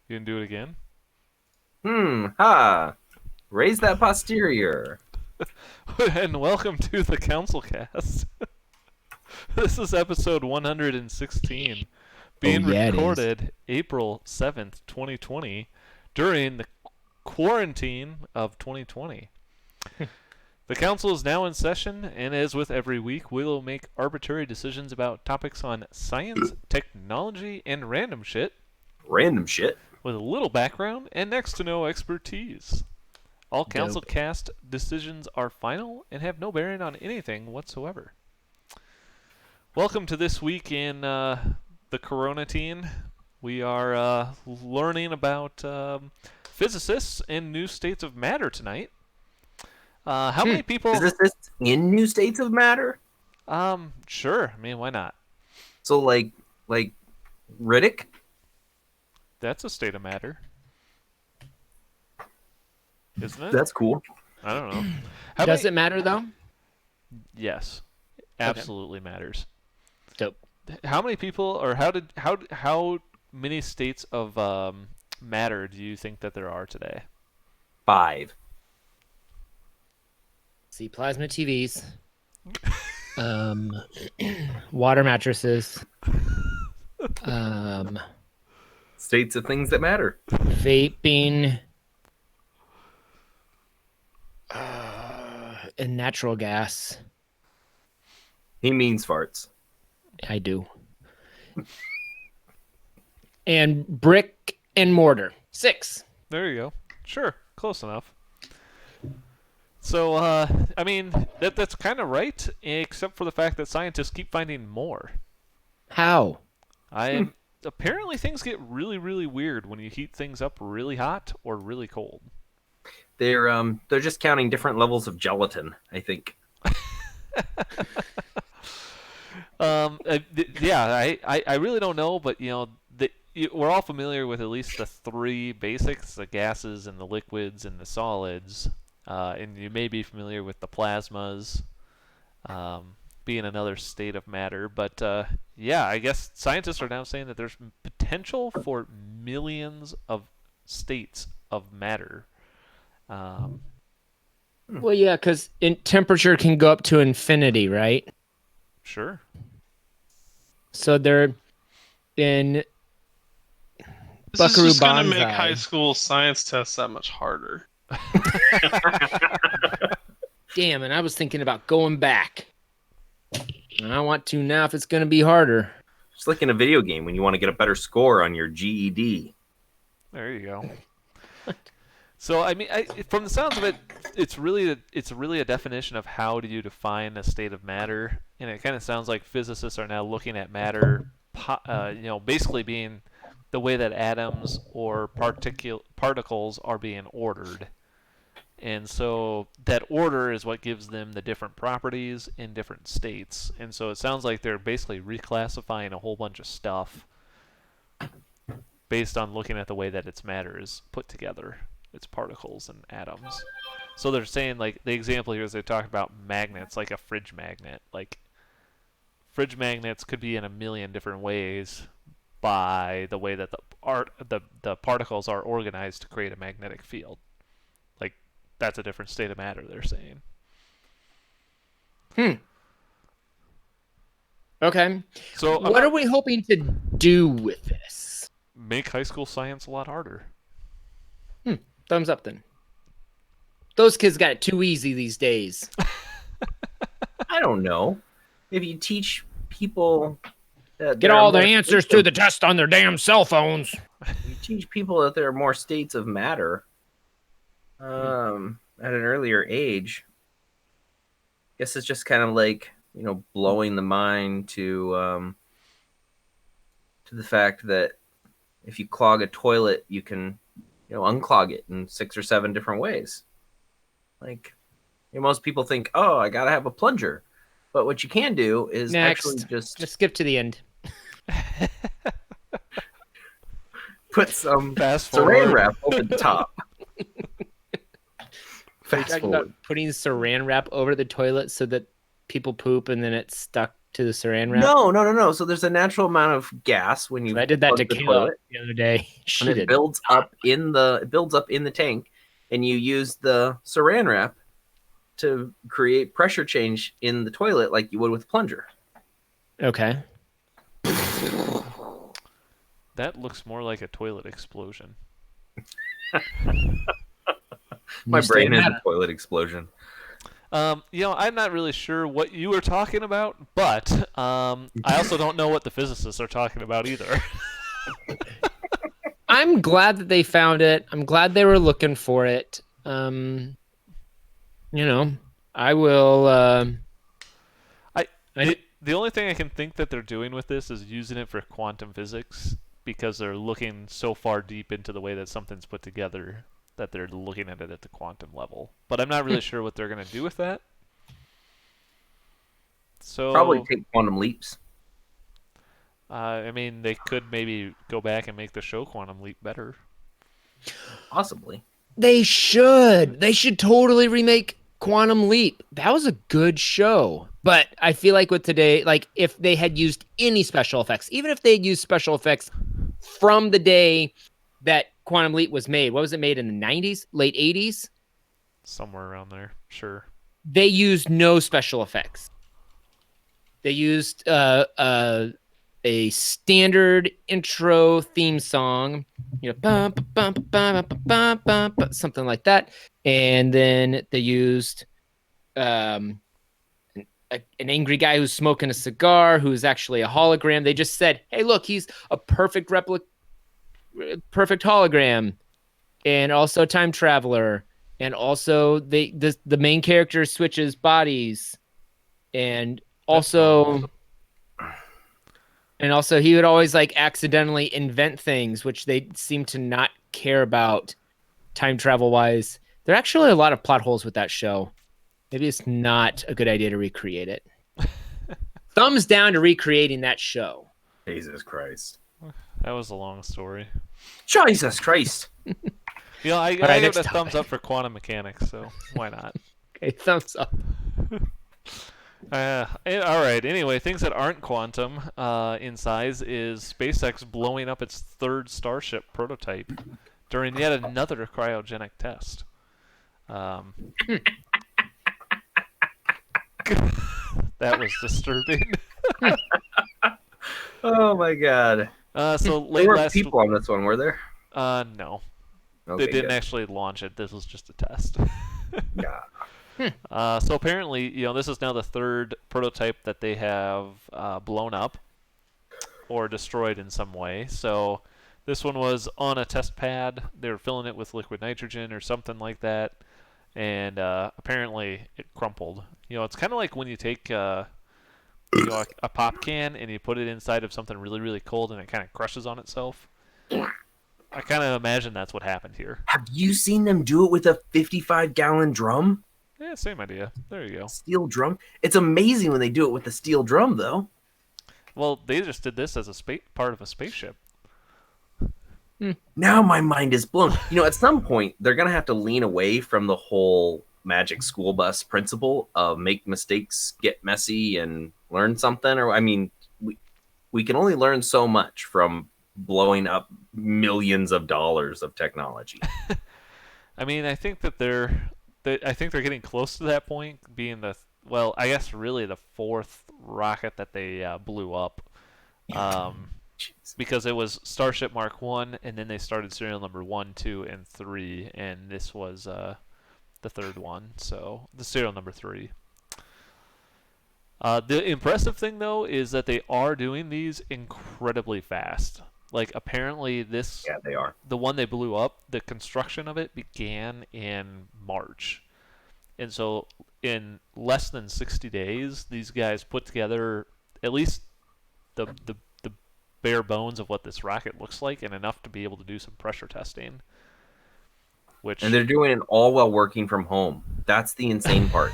You can do it again? Raise that posterior. And welcome to the CouncilCast. This is episode 116, being recorded April 7th, 2020, during the quarantine of 2020. The council is now in session, and as with every week, we will make arbitrary decisions about topics on science, technology, and random shit. Random shit. With a little background and next to no expertise. All CouncilCast decisions are final and have no bearing on anything whatsoever. Welcome to this week in the Coronatine. We are learning about physicists and new states of matter tonight. How many people... Physicists in new states of matter? Sure. I mean, why not? So, like Riddick? That's a state of matter. Isn't it? That's cool. I don't know. Does it matter, though? Yes. Absolutely matters. Dope. How many people, or how many states of matter do you think that there are today? 5. See, plasma TVs. Water mattresses. States of things that matter. Vaping. And natural gas. He means farts. I do. And brick and mortar. 6. There you go. Sure. Close enough. So, I mean, that's kind of right, except for the fact that scientists keep finding more. How? Apparently things get really, really weird when you heat things up really hot or really cold. They're just counting different levels of gelatin, I think. Yeah, I really don't know, but you know, we're all familiar with at least the 3 basics: the gases and the liquids and the solids. And you may be familiar with the plasmas being another state of matter. But yeah, I guess scientists are now saying that there's potential for millions of states of matter. Well, yeah, because temperature can go up to infinity, right? Sure. So they're in This Buckaroo is just going to Banzai. make high school science tests that much harder. Damn, and I was thinking about going back. And I want to now if it's going to be harder. It's like in a video game when you want to get a better score on your GED. There you go. So, I mean, from the sounds of it, it's really a definition of how do you define a state of matter, and it kind of sounds like physicists are now looking at matter, basically being the way that atoms or particles are being ordered. And so that order is what gives them the different properties in different states. And so it sounds like they're basically reclassifying a whole bunch of stuff based on looking at the way that its matter is put together, its particles and atoms. So they're saying, like, the example here is they talk about magnets, like a fridge magnet. Like, fridge magnets could be in a million different ways by the way that the particles are organized to create a magnetic field. Like, that's a different state of matter, they're saying. Okay. So what are we hoping to do with this? Make high school science a lot harder. Thumbs up then. Those kids got it too easy these days. I don't know. If you teach people that Get all the answers to the test on their damn cell phones. You teach people that there are more states of matter at an earlier age. I guess it's just kind of like, you know, blowing the mind to the fact that if you clog a toilet, you can, you know, unclog it in 6 or 7 different ways. Like, you know, most people think, oh, I gotta have a plunger. But what you can do is actually just skip to the end. put some Fast saran forward. wrap over the top. Fast Talking forward. about putting saran wrap over the toilet so that people poop and then it's stuck to the saran wrap? No. So there's a natural amount of gas when you I did that to plug the Kayla toilet, the other day. She and it did. builds up in the tank, and you use the saran wrap to create pressure change in the toilet like you would with a plunger. Okay. That looks more like a toilet explosion. My brain is mad. a toilet explosion. I'm not really sure what you were talking about, but I also don't know what the physicists are talking about either. I'm glad that they found it. I'm glad they were looking for it. I will. The only thing I can think that they're doing with this is using it for quantum physics, because they're looking so far deep into the way that something's put together that they're looking at it at the quantum level. But I'm not really sure what they're going to do with that. So Probably take quantum leaps. they could maybe go back and make the show Quantum Leap better. Possibly. They should. They should totally remake Quantum Leap. That was a good show. But I feel like with today, like if they had used any special effects, even if they had used special effects from the day that Quantum Leap was made, what was it made in the 90s, late 80s? Somewhere around there, sure. They used no special effects. They used a standard intro theme song, something like that, and then they used an angry guy who's smoking a cigar, who's actually a hologram. They just said, "Hey, look, he's a perfect hologram, and also time traveler, and also the main character switches bodies, and also." And also, he would always like accidentally invent things, which they seem to not care about time travel wise. There are actually a lot of plot holes with that show. Maybe it's not a good idea to recreate it. Thumbs down to recreating that show. Jesus Christ. That was a long story. Jesus Christ. I right, give next it a thumbs up for quantum mechanics, so why not? Okay, thumbs up. All right. Anyway, things that aren't quantum in size is SpaceX blowing up its third Starship prototype during yet another cryogenic test. That was disturbing. Oh my God. So There late were last people on this one, were there? no, Okay, they didn't good. actually launch it. This was just a test. Yeah. So apparently, this is now the third prototype that they have blown up or destroyed in some way. So this one was on a test pad. They were filling it with liquid nitrogen or something like that, and apparently it crumpled. It's kind of like when you take a pop can and you put it inside of something really, really cold and it kind of crushes on itself. I kind of imagine that's what happened here. Have you seen them do it with a 55-gallon drum? Yeah, same idea. There you go. Steel drum? It's amazing when they do it with a steel drum, though. Well, they just did this as a part of a spaceship. Now my mind is blown. At some point, they're going to have to lean away from the whole magic school bus principle of make mistakes, get messy, and learn something. We can only learn so much from blowing up millions of dollars of technology. I think that they're getting close to that point, being really the fourth rocket that they blew up. Because it was Starship Mark 1, and then they started serial number 1, 2, and 3, and this was the third one, so the serial number 3. The impressive thing, though, is that they are doing these incredibly fast. Like, apparently this... Yeah, they are. The one they blew up, the construction of it began in March. And so in less than 60 days, these guys put together at least the bare bones of what this rocket looks like, and enough to be able to do some pressure testing. And they're doing it all while working from home. That's the insane part.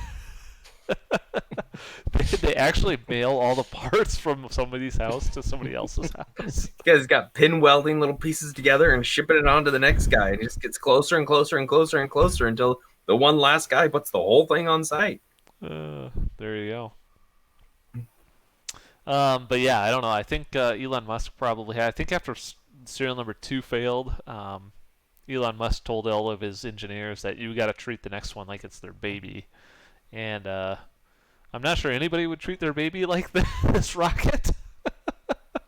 They actually mail all the parts from somebody's house to somebody else's house. This guy's got pin welding little pieces together and shipping it on to the next guy. And it just gets closer and closer and closer and closer until the one last guy puts the whole thing on site. There you go. But yeah, I don't know. I think Elon Musk probably had. I think after serial number 2 failed, Elon Musk told all of his engineers that you got to treat the next one like it's their baby. And I'm not sure anybody would treat their baby like this rocket.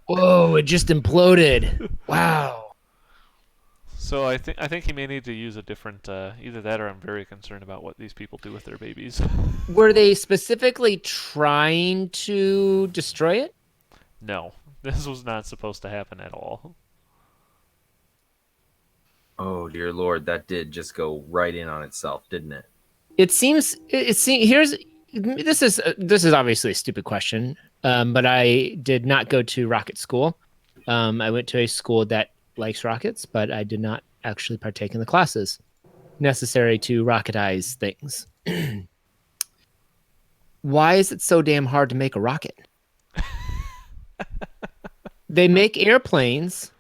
Whoa! It just imploded. Wow. So I think he may need to use a different either that or I'm very concerned about what these people do with their babies. Were they specifically trying to destroy it? No, this was not supposed to happen at all. Oh dear Lord, that did just go right in on itself, didn't it? It seems. Here's. This is obviously a stupid question. But I did not go to rocket school. I went to a school that likes rockets, but I did not actually partake in the classes necessary to rocketize things. Why is it so damn hard to make a rocket? They make airplanes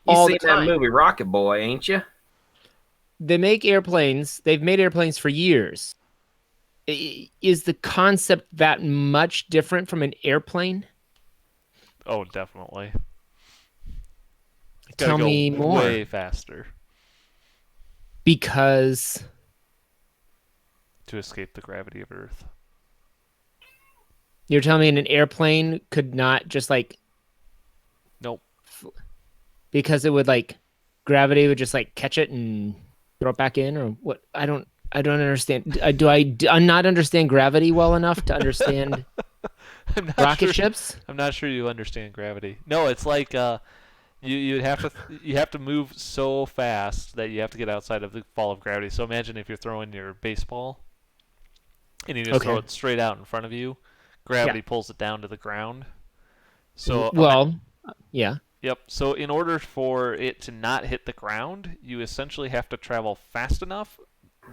You all seen the that time. movie Rocket Boy, ain't you? They make airplanes. They've made airplanes for years. Is the concept that much different from an airplane? Oh, definitely. Gotta Tell go me more. way faster Because to escape the gravity of Earth. you're telling me an airplane could not just like Nope. because it would like gravity would just like catch it and throw it back in or what? I don't understand. Do I not understand gravity well enough to understand I'm not rocket sure, ships? I'm not sure you understand gravity. No, it's like you have to move so fast that you have to get outside of the fall of gravity. So imagine if you're throwing your baseball and you just throw Okay. it straight out in front of you, gravity pulls it down to the ground. So Well, yeah. yep. So in order for it to not hit the ground, you essentially have to travel fast enough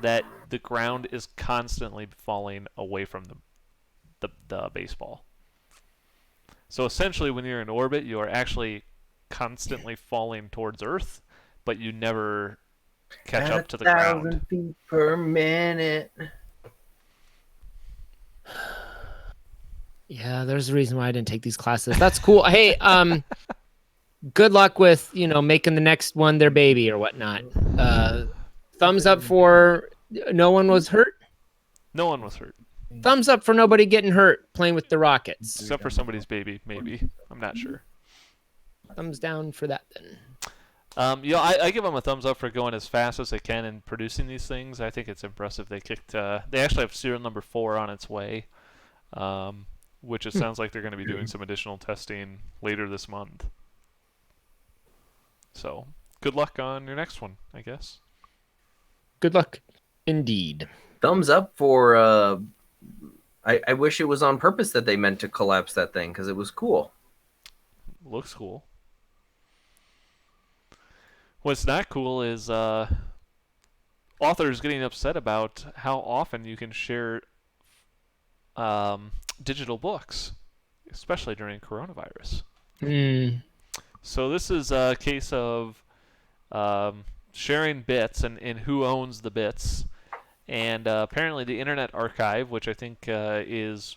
that the ground is constantly falling away from the baseball. So essentially, when you're in orbit, you are actually constantly falling towards Earth, but you never catch up to the ground. 1,000 feet per minute. Yeah, there's a reason why I didn't take these classes. That's cool. Hey, good luck with, making the next one their baby or whatnot. Thumbs up for no one was hurt. No one was hurt, Thumbs up for nobody getting hurt playing with the rockets. except for somebody's baby, maybe. I'm not sure. Thumbs down for that then. I give them a thumbs up for going as fast as they can and producing these things. I think it's impressive. They actually have serial number 4 on its way, which it sounds like they're going to be doing some additional testing later this month. So, good luck on your next one, I guess. Good luck, indeed. Thumbs up for. I wish it was on purpose that they meant to collapse that thing because it was cool. Looks cool. What's not cool is authors getting upset about how often you can share digital books, especially during coronavirus. So this is a case of sharing bits and who owns the bits. And apparently the Internet Archive, which I think is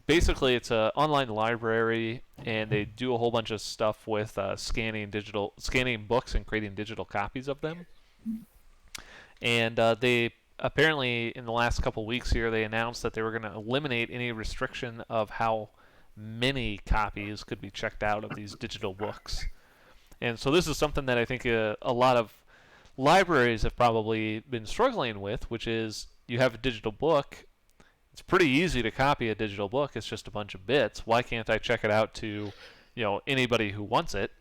basically it's an online library, and they do a whole bunch of stuff with scanning books and creating digital copies of them. And they apparently in the last couple weeks here they announced that they were going to eliminate any restriction of how many copies could be checked out of these digital books. And so this is something that I think a lot of libraries have probably been struggling with, which is you have a digital book. It's pretty easy to copy a digital book. It's just a bunch of bits. Why can't I check it out to, anybody who wants it?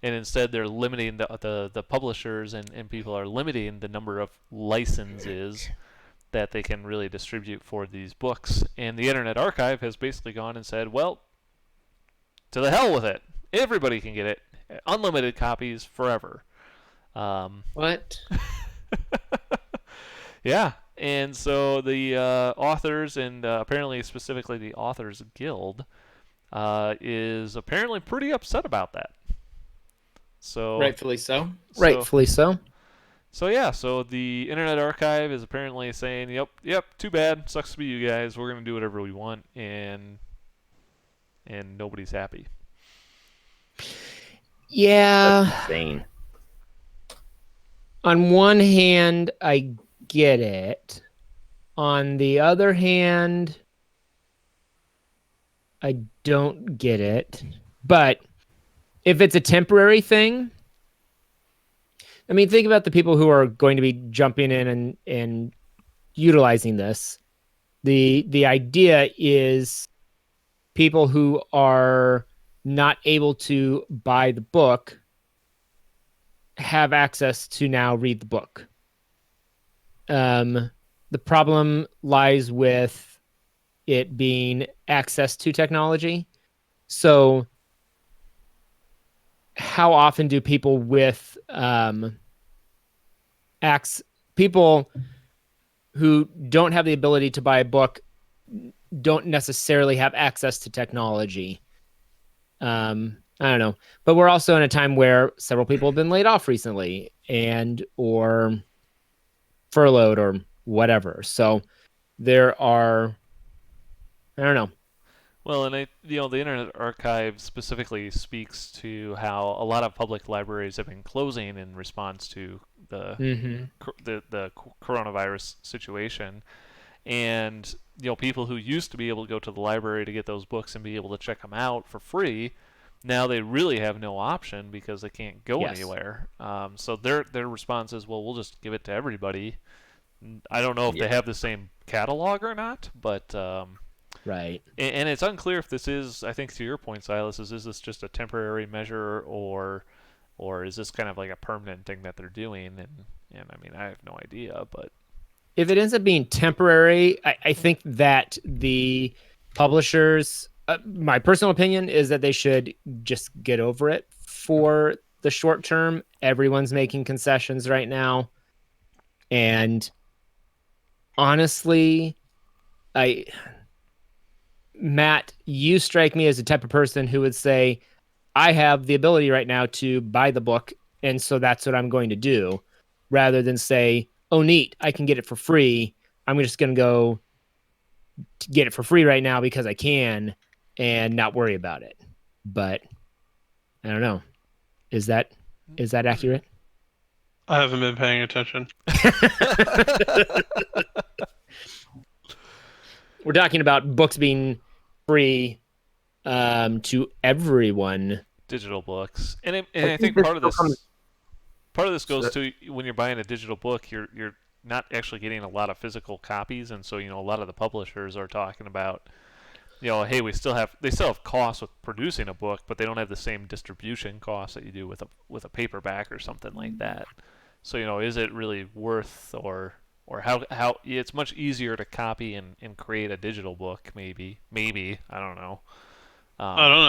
And instead they're limiting the publishers and people are limiting the number of licenses that they can really distribute for these books. And the Internet Archive has basically gone and said, well, to the hell with it. Everybody can get it. Unlimited copies forever. What? Yeah, and so the authors and apparently specifically the Authors Guild is apparently pretty upset about that. So Rightfully so. Rightfully so. So yeah, so the Internet Archive is apparently saying, yep, too bad, sucks to be you guys. We're gonna do whatever we want, and and nobody's happy. Yeah. That's insane. On one hand, I get it. On the other hand, I don't get it. But if it's a temporary thing, I mean, think about the people who are going to be jumping in and utilizing this. The idea is people who are not able to buy the book have access to now read the book. The problem lies with it being access to technology. So how often do people with people who don't have the ability to buy a book don't necessarily have access to technology? I don't know, but we're also in a time where several people have been laid off recently or furloughed or whatever. So there are, I don't know. Well, and the Internet Archive specifically speaks to how a lot of public libraries have been closing in response to the the coronavirus situation, and people who used to be able to go to the library to get those books and be able to check them out for free, now they really have no option because they can't go anywhere. So their response is, well, we'll just give it to everybody. I don't know if they have the same catalog or not, but right. And it's unclear if this is, I think to your point, Silas, is this just a temporary measure or is this kind of like a permanent thing that they're doing? And I mean, I have no idea, but if it ends up being temporary, I think that the publishers, my personal opinion is that they should just get over it for the short term. Everyone's making concessions right now. And honestly, Matt, you strike me as the type of person who would say, I have the ability right now to buy the book, and so that's what I'm going to do, rather than say, oh, neat, I can get it for free. I'm just going to go get it for free right now because I can and not worry about it. But I don't know. Is that accurate? I haven't been paying attention. We're talking about books being free to everyone. Digital books, and I think part of this goes to when you're buying a digital book, you're not actually getting a lot of physical copies, and so a lot of the publishers are talking about, hey, they still have costs with producing a book, but they don't have the same distribution costs that you do with a paperback or something like that. So is it really worth or how it's much easier to copy and create a digital book maybe I don't know. I don't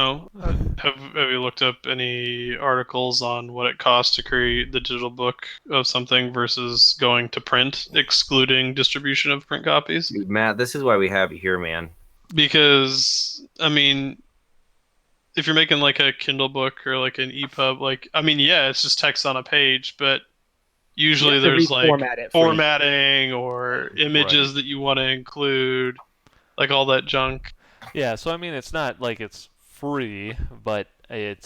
know. Have you looked up any articles on what it costs to create the digital book of something versus going to print, excluding distribution of print copies? Dude, Matt, this is why we have you here, man. Because, I mean, if you're making like a Kindle book or like an EPUB, it's just text on a page, but usually there's like formatting or images that you want to include, like all that junk. Yeah, so I mean, it's not like it's free, but I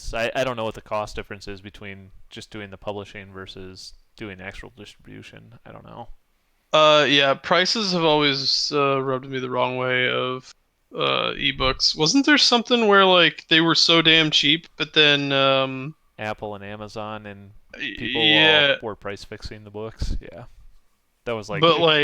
don't know what the cost difference is between just doing the publishing versus doing actual distribution. I don't know. Yeah, prices have always rubbed me the wrong way of ebooks. Wasn't there something where like they were so damn cheap, but then Apple and Amazon and people all were price fixing the books? Yeah. That was like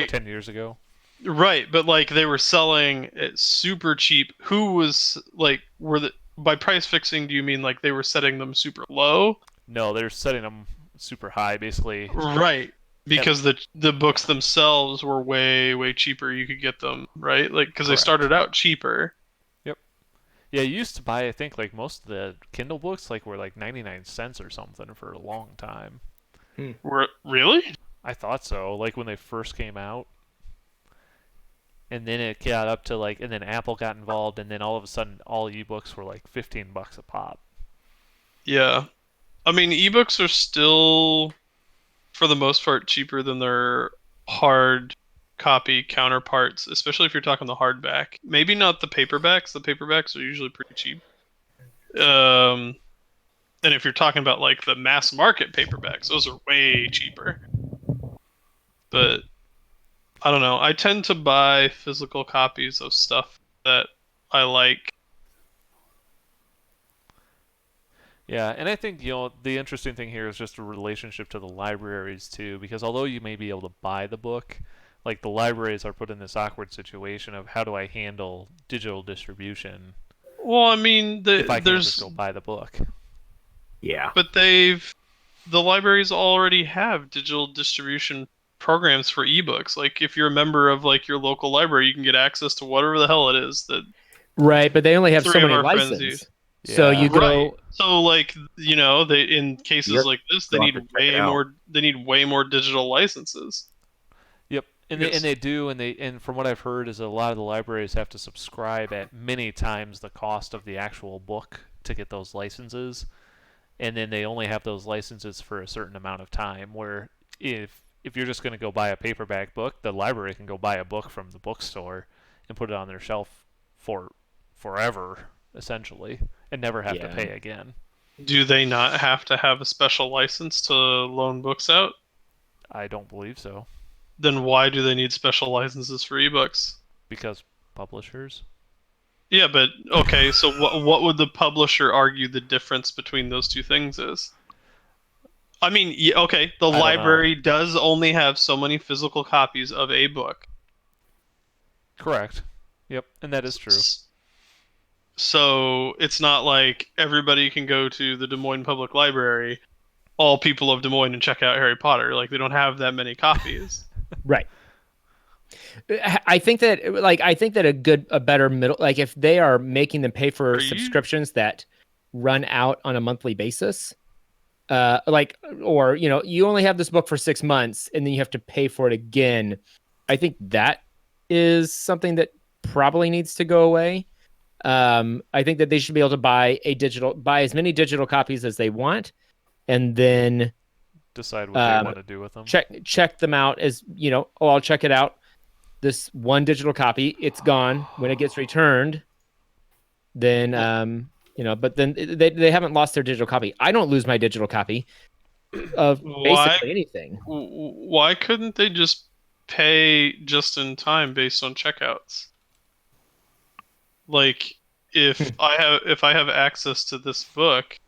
10 years ago. Right, but like they were selling it super cheap. Who was like by price fixing, do you mean like they were setting them super low? No, they're setting them super high basically. Right. Because the books themselves were way cheaper. You could get them, right? Like cuz they started out cheaper. Yep. Yeah, you used to buy, I think, like most of the Kindle books were like 99 cents or something for a long time. Really? I thought so, like when they first came out. And then it got up to and then Apple got involved, and then all of a sudden all ebooks were like $15 a pop. Yeah. I mean, ebooks are still, for the most part, cheaper than their hard copy counterparts, especially if you're talking the hardback. Maybe not the paperbacks. The paperbacks are usually pretty cheap. And if you're talking about like the mass market paperbacks, those are way cheaper. But I don't know. I tend to buy physical copies of stuff that I like. Yeah, and I think, the interesting thing here is just a relationship to the libraries too, because although you may be able to buy the book, like the libraries are put in this awkward situation of how do I handle digital distribution Well, I mean, if I can't just there's go buy the book. Yeah. but the libraries already have digital distribution programs for ebooks. Like if you're a member of like your local library, you can get access to whatever the hell it is that Right, but they only have so three of many our friends use. licenses. So Yeah. you Right. go So like, they in cases Yep. like this, You'll have to check it out. they need way more digital licenses. Yep, and Because- they do, and from what I've heard is a lot of the libraries have to subscribe at many times the cost of the actual book to get those licenses, and then they only have those licenses for a certain amount of time. Where if you're just going to go buy a paperback book, the library can go buy a book from the bookstore and put it on their shelf for forever, essentially, and never have to Yeah. pay again. Do they not have to have a special license to loan books out? I don't believe so, Then why do they need special licenses for ebooks? because publishers. Yeah, but okay, so what would the publisher argue the difference between those two things is? I mean, yeah, okay, the I don't know. library does only have so many physical copies of a book. Correct. Yep, and that is true. So it's not like everybody can go to the Des Moines Public Library, all people of Des Moines, and check out Harry Potter. Like they don't have that many copies. right. I think that a better middle, like if they are making them pay for subscriptions that run out on a monthly basis, or you only have this book for 6 months and then you have to pay for it again. I think that is something that probably needs to go away. I think that they should be able to buy as many digital copies as they want, and then decide what they want to do with them. Check them out as I'll check it out. This one digital copy, it's gone. When it gets returned, then but then they haven't lost their digital copy. I don't lose my digital copy of basically anything. Why couldn't they just pay just in time based on checkouts? Like if I have access to this book,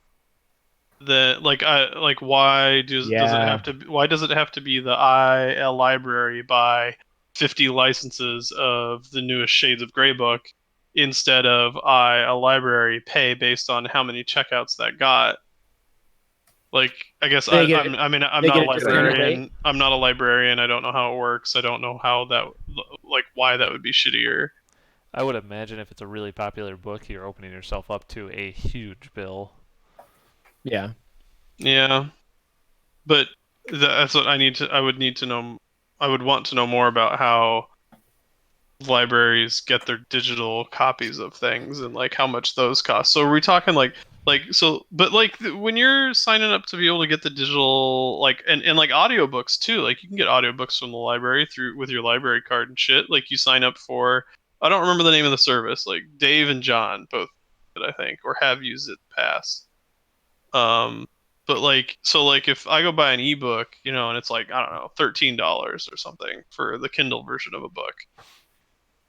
then why does it have to be a library buy 50 licenses of the newest Shades of Grey book instead of a library pay based on how many checkouts that got? Like, I guess I'm not a librarian. I'm not a librarian. I don't know how it works. I don't know how why that would be shittier. I would imagine if it's a really popular book, you're opening yourself up to a huge bill. Yeah. Yeah. But that's what I would need to know. I would want to know more about how libraries get their digital copies of things and like how much those cost. So are we talking when you're signing up to be able to get the digital and like audiobooks too, like you can get audiobooks from the library with your library card and shit. Like you sign up for, I don't remember the name of the service, like Dave and John both did, I think, or have used it in the past. But if I go buy an ebook, and it's like, I don't know, $13 or something for the Kindle version of a book,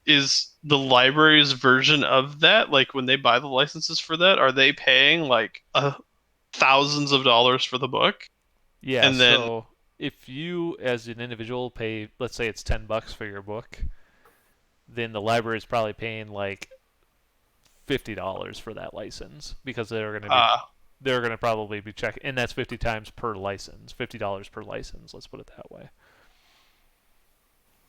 is the library's version of that, like when they buy the licenses for that, are they paying like thousands of dollars for the book? Yeah. And then, so if you as an individual pay, let's say it's $10 for your book, then the library is probably paying like $50 for that license, because they're going to probably be checking, and that's 50 times per license, $50 per license. Let's put it that way.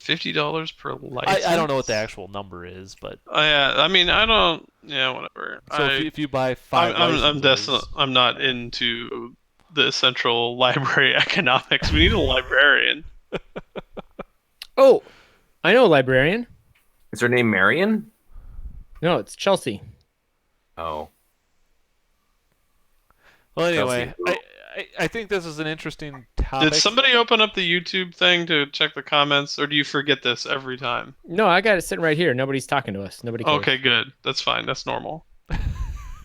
$50 per license. I don't know what the actual number is, but I mean, I don't. Yeah, whatever. So if you buy 5 licenses, I'm not into the central library economics. We need a librarian. Oh, I know a librarian. Is her name Marion? No, it's Chelsea. Oh. Well, anyway, I think this is an interesting topic. Did somebody open up the YouTube thing to check the comments, or do you forget this every time? No, I got it sitting right here. Nobody's talking to us. Nobody cares. Okay, good. That's fine. That's normal.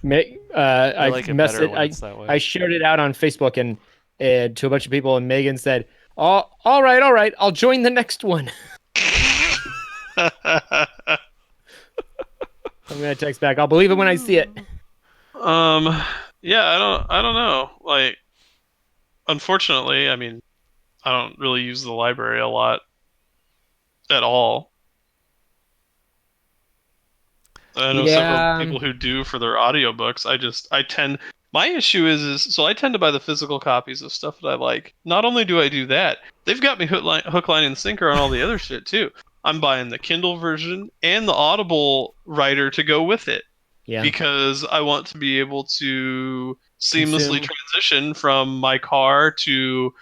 I like it better when it's that way. I shared it out on Facebook and to a bunch of people, and Megan said, "Oh, all right, I'll join the next one." I'm gonna text back. I'll believe it when I see it. Yeah, I don't know. Like, unfortunately, I mean, I don't really use the library a lot at all. I know several people who do for their audiobooks. My issue is so I tend to buy the physical copies of stuff that I like. Not only do I do that, they've got me hook, line, and sinker on all the other shit too. I'm buying the Kindle version and the Audible writer to go with it. Yeah. Because I want to be able to seamlessly transition from my car to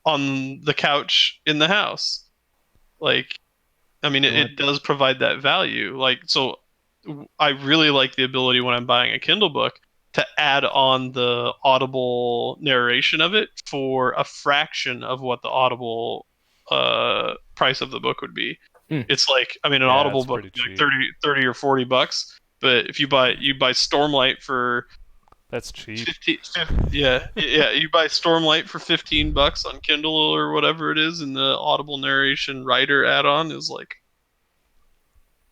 on the couch in the house. Like, I mean, it does provide that value. Like, so I really like the ability when I'm buying a Kindle book to add on the Audible narration of it for a fraction of what the Audible price of the book would be. It's like, I mean, an Audible book would be like 30 or $40, but if you buy Stormlight for that's cheap. 15, yeah, you buy Stormlight for $15 on Kindle or whatever it is, and the Audible narration writer add-on is like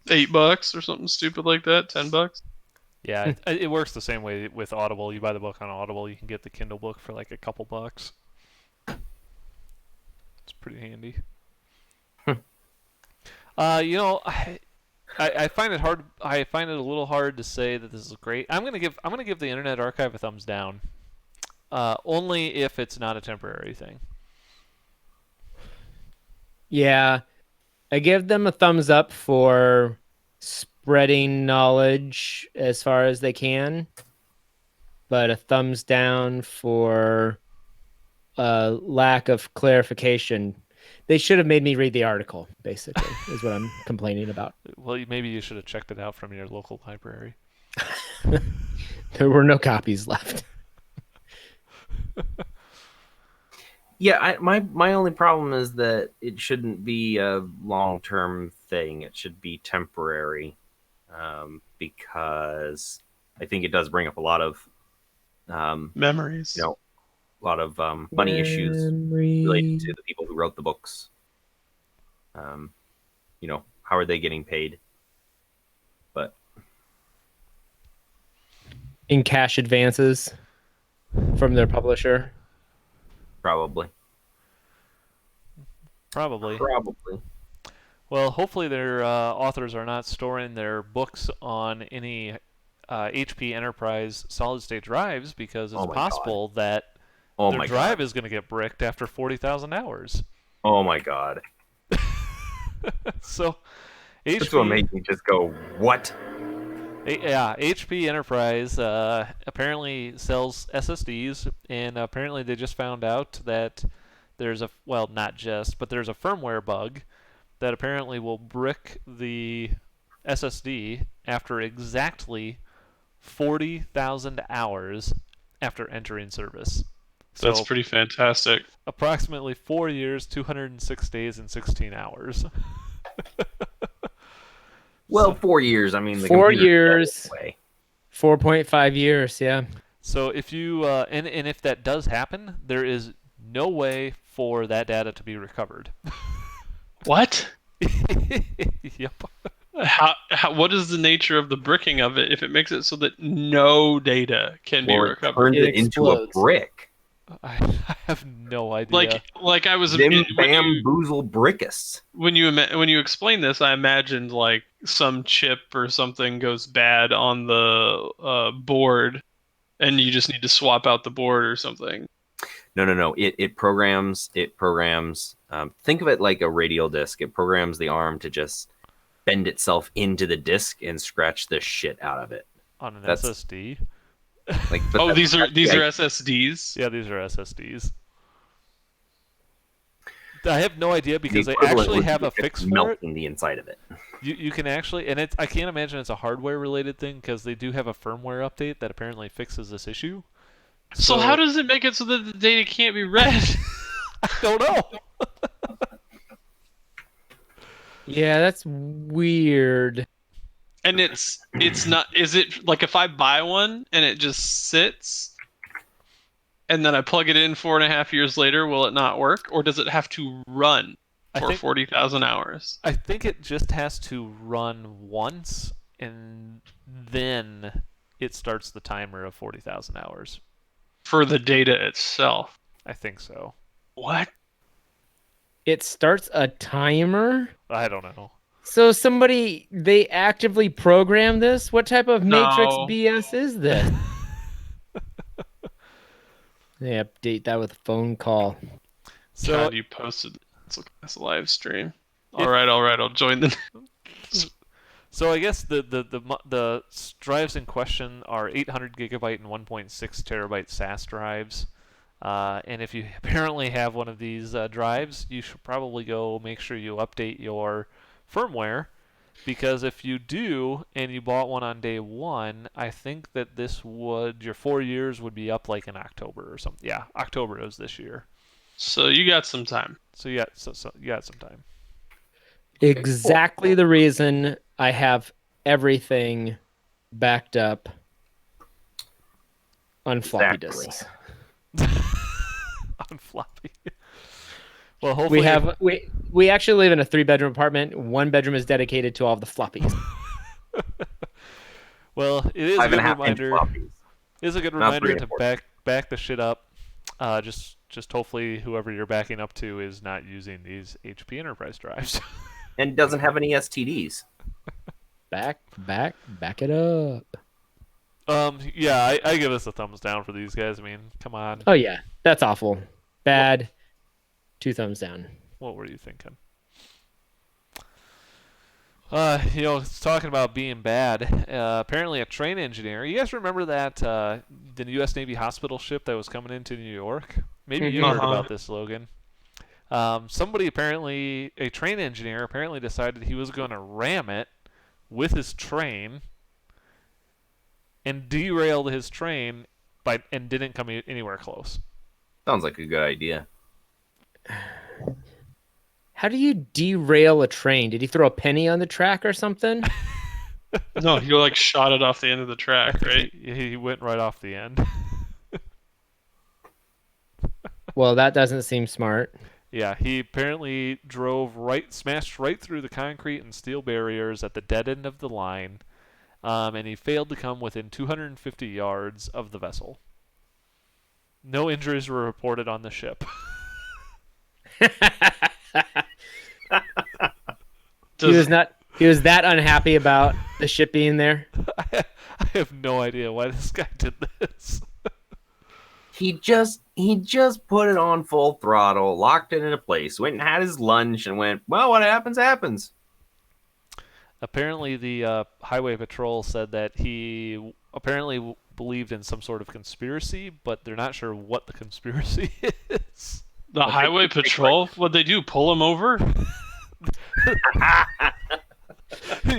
$8 or something stupid like that, $10. Yeah, it works the same way with Audible. You buy the book on Audible, you can get the Kindle book for like a couple bucks. It's pretty handy. I find it hard. I find it a little hard to say that this is great. I'm gonna give the Internet Archive a thumbs down. Only if it's not a temporary thing. Yeah, I give them a thumbs up for spreading knowledge as far as they can, but a thumbs down for lack of clarification. They should have made me read the article, basically, is what I'm complaining about. Well, maybe you should have checked it out from your local library. There were no copies left. Yeah, my only problem is that it shouldn't be a long-term thing. It should be temporary, because I think it does bring up a lot of memories. You know, a lot of money issues related to the people who wrote the books. You know, how are they getting paid? But in cash advances from their publisher. Probably. Well, hopefully their authors are not storing their books on any HP Enterprise solid-state drives, because it's possible that their drive is going to get bricked after 40,000 hours. Oh my god. So, that's what made me just go, what? Yeah, HP Enterprise apparently sells SSDs, and apparently they just found out that there's there's a firmware bug that apparently will brick the SSD after exactly 40,000 hours after entering service. So that's pretty fantastic. Approximately 4 years, 206 days, and 16 hours. Well, 4 years. I mean, 4 years, 4.5 years. Yeah. So if you and if that does happen, there is no way for that data to be recovered. What? Yep. How? What is the nature of the bricking of it if it makes it so that no data can be recovered? It turns it into a brick. I have no idea. Like I was bamboozle brickus. When you explain this, I imagined like some chip or something goes bad on the board, and you just need to swap out the board or something. No. It programs. Think of it like a radial disc. It programs the arm to just bend itself into the disc and scratch the shit out of it. On an SSD? These are SSDs? Yeah, these are SSDs. I have no idea, because they actually have a fix for melting the inside of it. You can actually, and I can't imagine it's a hardware related thing, because they do have a firmware update that apparently fixes this issue. So how does it make it so that the data can't be read? I don't know. Yeah, that's weird. And it's not. Is it like if I buy one and it just sits, and then I plug it in 4.5 years later, will it not work, or does it have to run for 40,000 hours? I think it just has to run once, and then it starts the timer of 40,000 hours. For the data itself. I think so. What? It starts a timer? I don't know. So they actively program this? What type of Matrix No. BS is this? They update that with a phone call. So God, you posted CouncilCast live stream. All right, I'll join the. So I guess the drives in question are 800 gigabyte and 1.6 terabyte SAS drives. And if you apparently have one of these drives, you should probably go make sure you update your firmware, because if you do and you bought one on day one, I think that your 4 years would be up like in October or something. Yeah, October is this year. So you got some time. So you got some time. Exactly the reason I have everything backed up on floppy disks. On floppy. Well, hopefully we actually live in a 3-bedroom apartment. 1 bedroom is dedicated to all of the floppies. Well, it is a good reminder. It is a good reminder to back the shit up. Just hopefully whoever you're backing up to is not using these HP Enterprise drives. And doesn't have any STDs. Back it up. Yeah, I give us a thumbs down for these guys. I mean, come on. Oh yeah, that's awful. Bad. 2 thumbs down. What were you thinking? It's talking about being bad. Apparently a train engineer. You guys remember that the U.S. Navy hospital ship that was coming into New York? Maybe you heard about this, Logan. Somebody apparently, a train engineer apparently decided he was going to ram it with his train and derailed his train and didn't come anywhere close. Sounds like a good idea. How do you derail a train? Did he throw a penny on the track or something? No, he shot it off the end of the track, right? He went right off the end. Well, that doesn't seem smart. Yeah, he apparently smashed right through the concrete and steel barriers at the dead end of the line, and he failed to come within 250 yards of the vessel. No injuries were reported on the ship. He was that unhappy about the ship being there. I have no idea why this guy did this. He just put it on full throttle, locked it into place, went and had his lunch, and went, well, what happens, happens. Apparently, the Highway Patrol said that he apparently believed in some sort of conspiracy, but they're not sure what the conspiracy is. The Highway Patrol? What'd they do? Pull him over?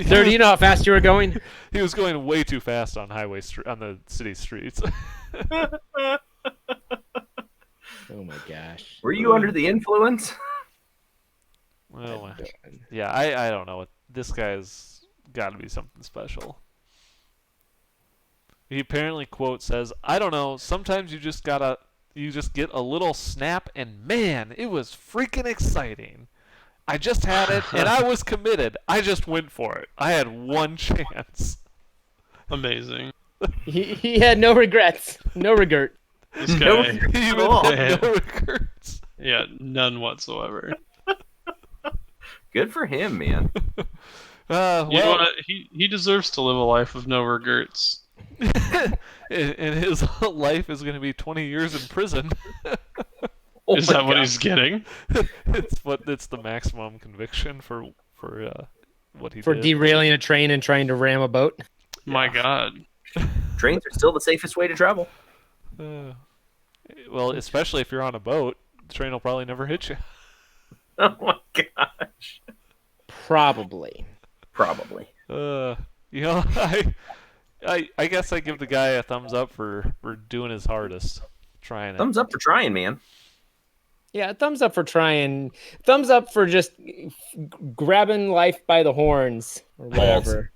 Sir, do you know how fast you were going? He was going way too fast on on the city streets. Oh my gosh. Were you under the influence? Well, yeah, I don't know. This guy's got to be something special. He apparently, quote, says, I don't know, sometimes you just get a little snap, and man, it was freaking exciting. I just had it, and I was committed. I just went for it. I had one chance. Amazing. He had no regrets. No regret. This guy, no regrets. Yeah, none whatsoever. Good for him, man. He deserves to live a life of no regrets. And his life is going to be 20 years in prison. Is that what he's getting? It's the maximum conviction for what he did. For derailing a train and trying to ram a boat. My God. Trains are still the safest way to travel. Well, especially if you're on a boat, the train will probably never hit you. Oh my gosh. Probably. I guess I give the guy a thumbs up for doing his hardest, trying it. Thumbs up for trying, man. Yeah, thumbs up for trying. Thumbs up for just grabbing life by the horns or whatever.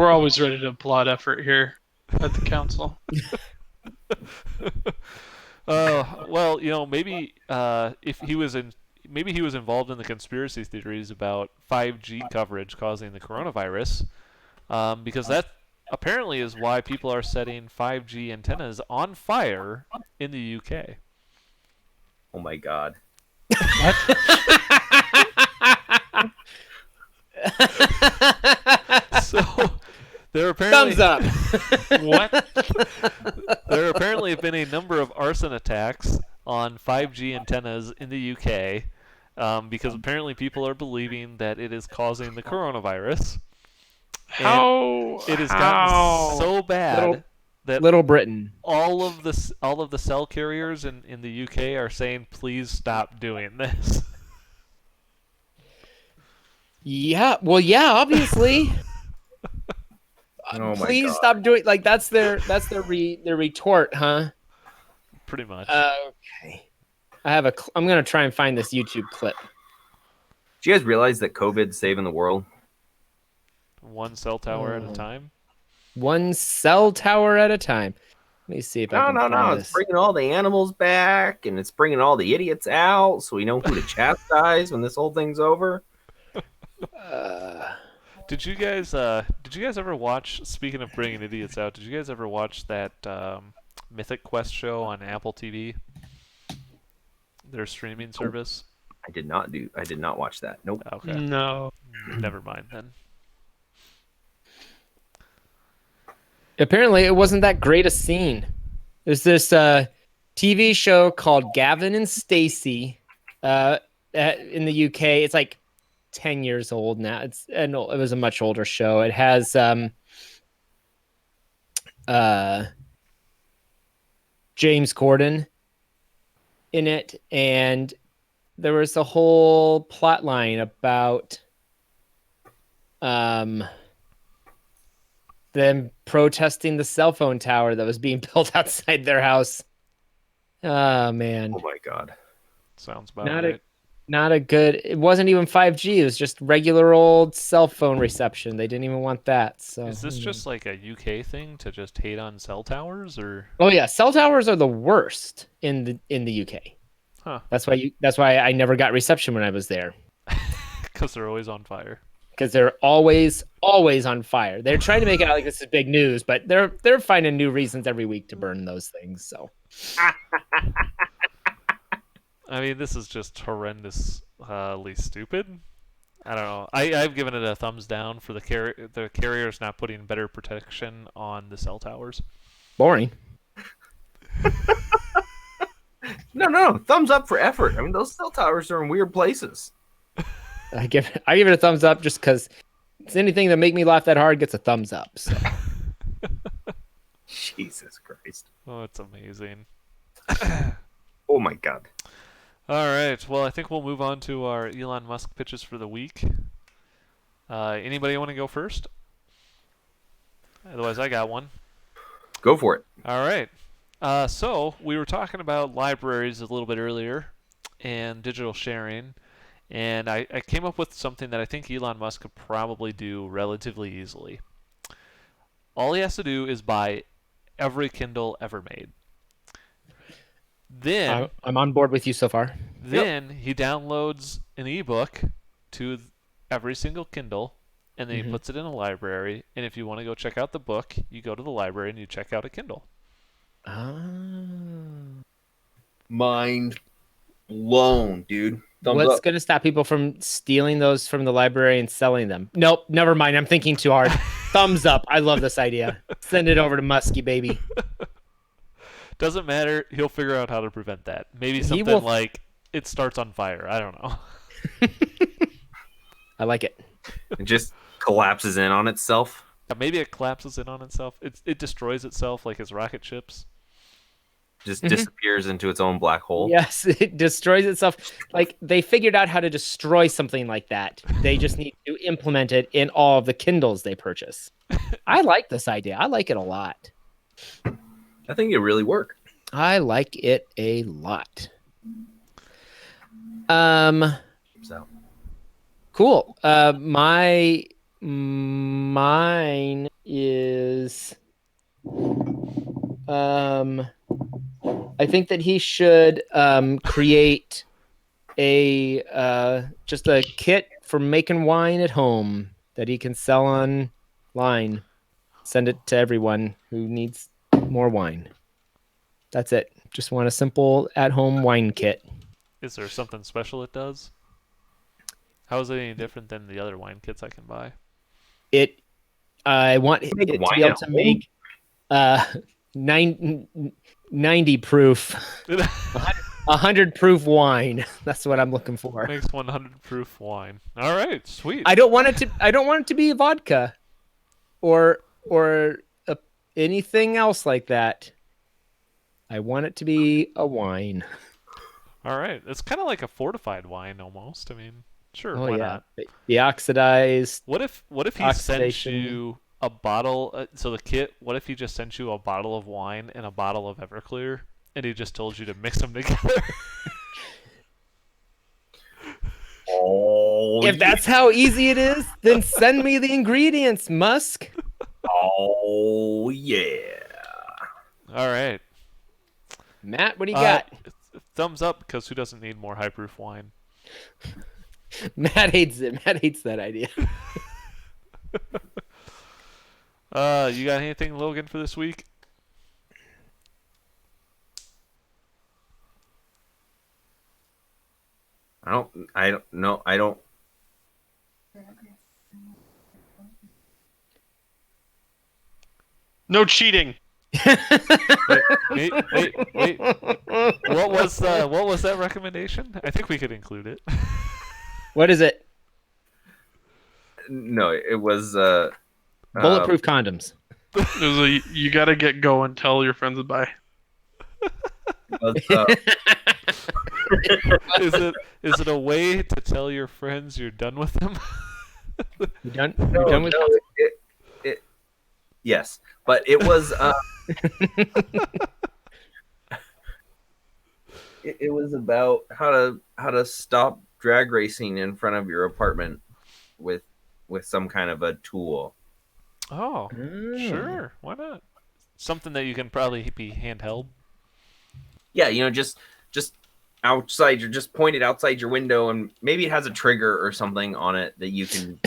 We're always ready to applaud effort here at the council. Well, maybe if he was maybe he was involved in the conspiracy theories about 5G coverage causing the coronavirus, because that apparently is why people are setting 5G antennas on fire in the UK. Oh my god. So there apparently Thumbs up. What? there apparently have been a number of arson attacks on 5G antennas in the UK, because apparently people are believing that it is causing the coronavirus. How? It has gotten so bad that Little Britain. all of the cell carriers in the UK are saying, please stop doing this. Yeah. Well, yeah. Obviously. Oh my Please god. stop doing. Like that's their retort, huh? Pretty much. Okay. I'm gonna try and find this YouTube clip. Do you guys realize that COVID's saving the world? One cell tower at a time. One cell tower at a time. Let me see if I can No. find It's this. bringing all the animals back, and it's bringing all the idiots out, so we know who to chastise when this whole thing's over. Did you guys ever watch? Speaking of bringing idiots out, did you guys ever watch that Mythic Quest show on Apple TV? Their streaming service. I did not watch that. Nope. Okay. No. Never mind then. Apparently, it wasn't that great a scene. There's this TV show called Gavin and Stacey in the UK. It's like 10 years old now. It was a much older show. It has James Corden in it, and there was a whole plot line about them protesting the cell phone tower that was being built outside their house. Oh man. Oh my god. Sounds about right. Not a good. It wasn't even 5G. It was just regular old cell phone reception. They didn't even want that. So Is this just like a UK thing to just hate on cell towers, or? Oh yeah, cell towers are the worst in the UK. Huh. That's why I never got reception when I was there. Because they're always on fire. Because they're always on fire. They're trying to make it out like this is big news, but they're finding new reasons every week to burn those things. So. I mean, this is just horrendously stupid. I don't know. I've given it a thumbs down for the carriers not putting better protection on the cell towers. Boring. No. Thumbs up for effort. I mean, those cell towers are in weird places. I give it a thumbs up just because it's anything that make me laugh that hard gets a thumbs up. So. Jesus Christ. Oh, it's amazing. Oh my god. All right. Well, I think we'll move on to our Elon Musk pitches for the week. Anybody want to go first? Otherwise, I got one. Go for it. All right. So we were talking about libraries a little bit earlier and digital sharing, and I came up with something that I think Elon Musk could probably do relatively easily. All he has to do is buy every Kindle ever made. Then I'm on board with you so far. Then he downloads an ebook to every single Kindle, and then he puts it in a library. And if you want to go check out the book, you go to the library and you check out a Kindle. Mind blown, dude. What's going to stop people from stealing those from the library and selling them? Nope, never mind. I'm thinking too hard. Thumbs up. I love this idea. Send it over to Muskie, baby. Doesn't matter. He'll figure out how to prevent that. Maybe something like it starts on fire. I don't know. I like it. It just collapses in on itself. Yeah, maybe it collapses in on itself. It destroys itself like his rocket ships. Just disappears into its own black hole. Yes, it destroys itself. Like they figured out how to destroy something like that. They just need to implement it in all of the Kindles they purchase. I like this idea. I like it a lot. I think it really work. I like it a lot. Cool. Mine is I think that he should create just a kit for making wine at home that he can sell online. Send it to everyone who needs more wine. That's it. Just want a simple at-home wine kit. Is there something special it does? How is it any different than the other wine kits I can buy? I want it to be able to make 90 proof, 100 proof wine. That's what I'm looking for. Makes 100 proof wine. All right, sweet. I don't want it to be vodka, or anything else like that. I want it to be a wine. All right, it's kind of like a fortified wine almost. I mean, sure, why not? The oxidized. What if he sent you a bottle? So the kit. What if he just sent you a bottle of wine and a bottle of Everclear, and he just told you to mix them together? If that's how easy it is, then send me the ingredients, Musk. Oh yeah. All right, Matt, what do you got? Thumbs up, because who doesn't need more high proof wine? Matt hates it. Matt hates that idea. You got anything, Logan, for this week? I don't know. I don't. No cheating. Wait. What was that recommendation? I think we could include it. What is it? No, it was Bulletproof condoms. It was you gotta get going. Tell your friends to buy. Is it a way to tell your friends you're done with them? You done? You done with it? Yes, but it was. It was about how to stop drag racing in front of your apartment with some kind of a tool. Oh, sure. Why not? Something that you can probably be handheld. Yeah, just outside. You're just pointed outside your window, and maybe it has a trigger or something on it that you can.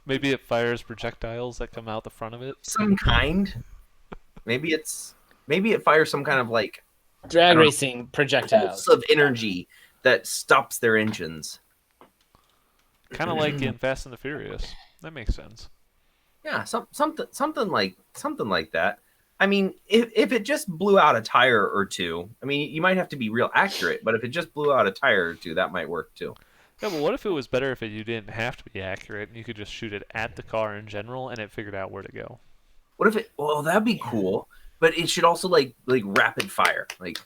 Maybe it fires projectiles that come out the front of it. Some kind. Maybe it fires some kind of like drag racing projectiles of energy that stops their engines. Kind of like in Fast and the Furious. That makes sense. Yeah, something like that. I mean, if it just blew out a tire or two, I mean, you might have to be real accurate, but if it just blew out a tire or two, that might work too. Yeah, but what if it was better if you didn't have to be accurate and you could just shoot it at the car in general and it figured out where to go? What if it? Well, that'd be cool, but it should also like rapid fire, like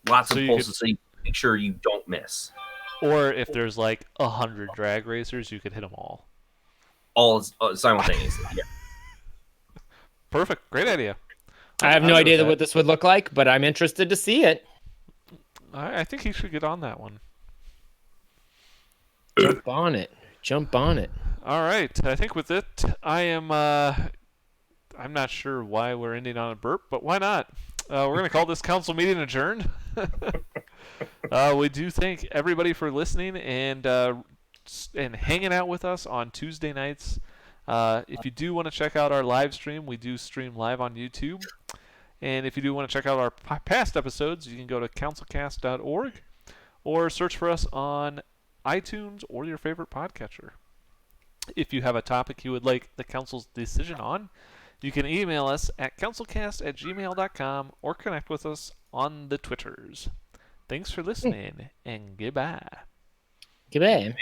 lots of pulses, so you make sure you don't miss. Or if there's like 100 drag racers, you could hit them all. All simultaneously. Yeah. Perfect. Great idea. I have no idea what this would look like, but I'm interested to see it. I think he should get on that one. Jump on it. All right. I think with it, I'm not sure why we're ending on a burp, but why not? We're going to call this council meeting adjourned. We do thank everybody for listening and hanging out with us on Tuesday nights. If you do want to check out our live stream, we do stream live on YouTube. And if you do want to check out our past episodes, you can go to councilcast.org or search for us on iTunes or your favorite podcatcher. If you have a topic you would like the council's decision on, you can email us at councilcast@gmail.com or connect with us on the Twitters. Thanks for listening, and goodbye. Goodbye.